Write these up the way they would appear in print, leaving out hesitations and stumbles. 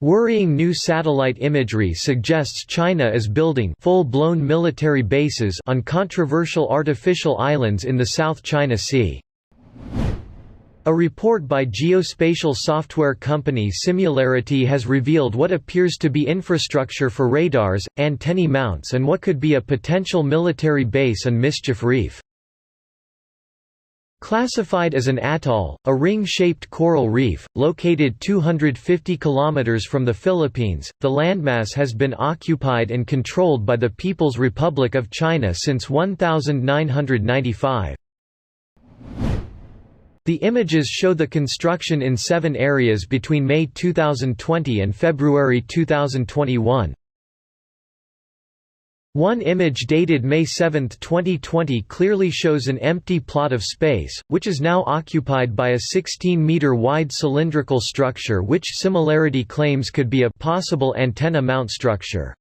Worrying new satellite imagery suggests China is building full-blown military bases on controversial artificial islands in the South China Sea. A report by geospatial software company Similarity has revealed what appears to be infrastructure for radars, antennae mounts and what could be a potential military base on Mischief Reef. Classified as an atoll, a ring-shaped coral reef, located 250 kilometers from the Philippines, the landmass has been occupied and controlled by the People's Republic of China since 1995. The images show the construction in 7 areas between May 2020 and February 2021. One image dated May 7, 2020 clearly shows an empty plot of space, which is now occupied by a 16-meter-wide cylindrical structure which Similarity claims could be a possible antenna mount structure.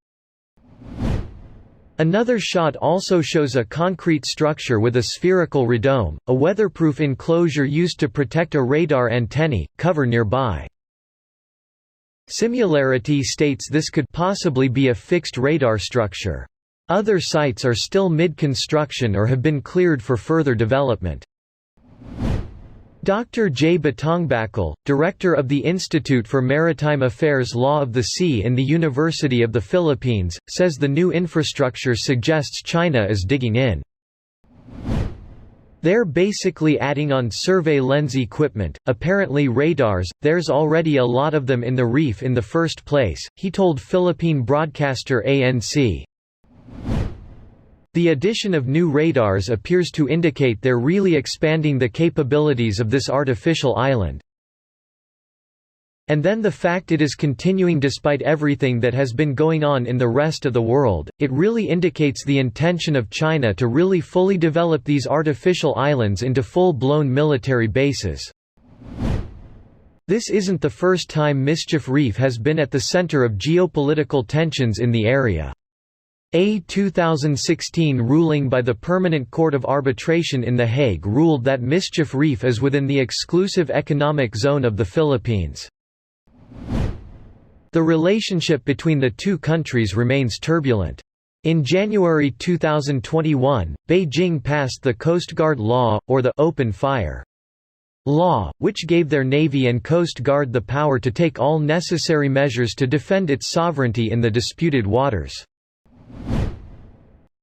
Another shot also shows a concrete structure with a spherical radome, a weatherproof enclosure used to protect a radar antennae, cover nearby. Similarity states this could possibly be a fixed radar structure. Other sites are still mid-construction or have been cleared for further development. Dr. J. Batongbakal, director of the Institute for Maritime Affairs Law of the Sea in the University of the Philippines, says the new infrastructure suggests China is digging in. They're basically adding on survey lens equipment, apparently radars. There's already a lot of them in the reef in the first place, he told Philippine broadcaster ANC. The addition of new radars appears to indicate they're really expanding the capabilities of this artificial island. And then the fact it is continuing despite everything that has been going on in the rest of the world, it really indicates the intention of China to really fully develop these artificial islands into full-blown military bases. This isn't the first time Mischief Reef has been at the center of geopolitical tensions in the area. A 2016 ruling by the Permanent Court of Arbitration in The Hague ruled that Mischief Reef is within the exclusive economic zone of the Philippines. The relationship between the two countries remains turbulent. In January 2021, Beijing passed the Coast Guard Law, or the Open Fire Law, which gave their Navy and Coast Guard the power to take all necessary measures to defend its sovereignty in the disputed waters.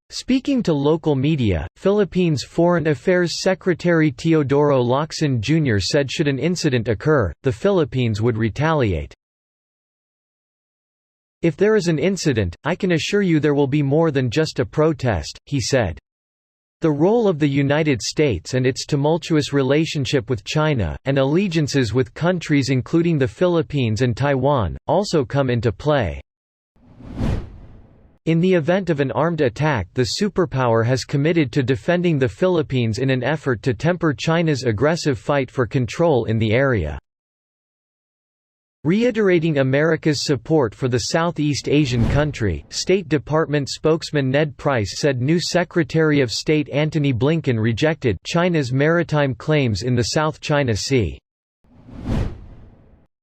Speaking to local media, Philippines Foreign Affairs Secretary Teodoro Locsin Jr. said should an incident occur, the Philippines would retaliate. "If there is an incident, I can assure you there will be more than just a protest," he said. The role of the United States and its tumultuous relationship with China, and allegiances with countries including the Philippines and Taiwan, also come into play. In the event of an armed attack, the superpower has committed to defending the Philippines in an effort to temper China's aggressive fight for control in the area. Reiterating America's support for the Southeast Asian country, State Department spokesman Ned Price said new Secretary of State Antony Blinken rejected China's maritime claims in the South China Sea.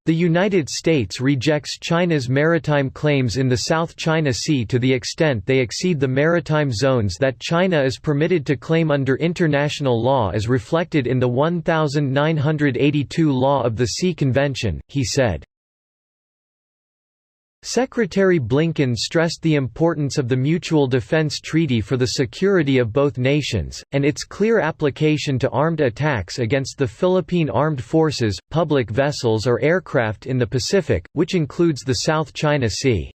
The United States rejects China's maritime claims in the South China Sea to the extent they exceed the maritime zones that China is permitted to claim under international law as reflected in the 1982 Law of the Sea Convention, he said. Secretary Blinken stressed the importance of the Mutual Defense Treaty for the security of both nations, and its clear application to armed attacks against the Philippine Armed Forces, public vessels or aircraft in the Pacific, which includes the South China Sea.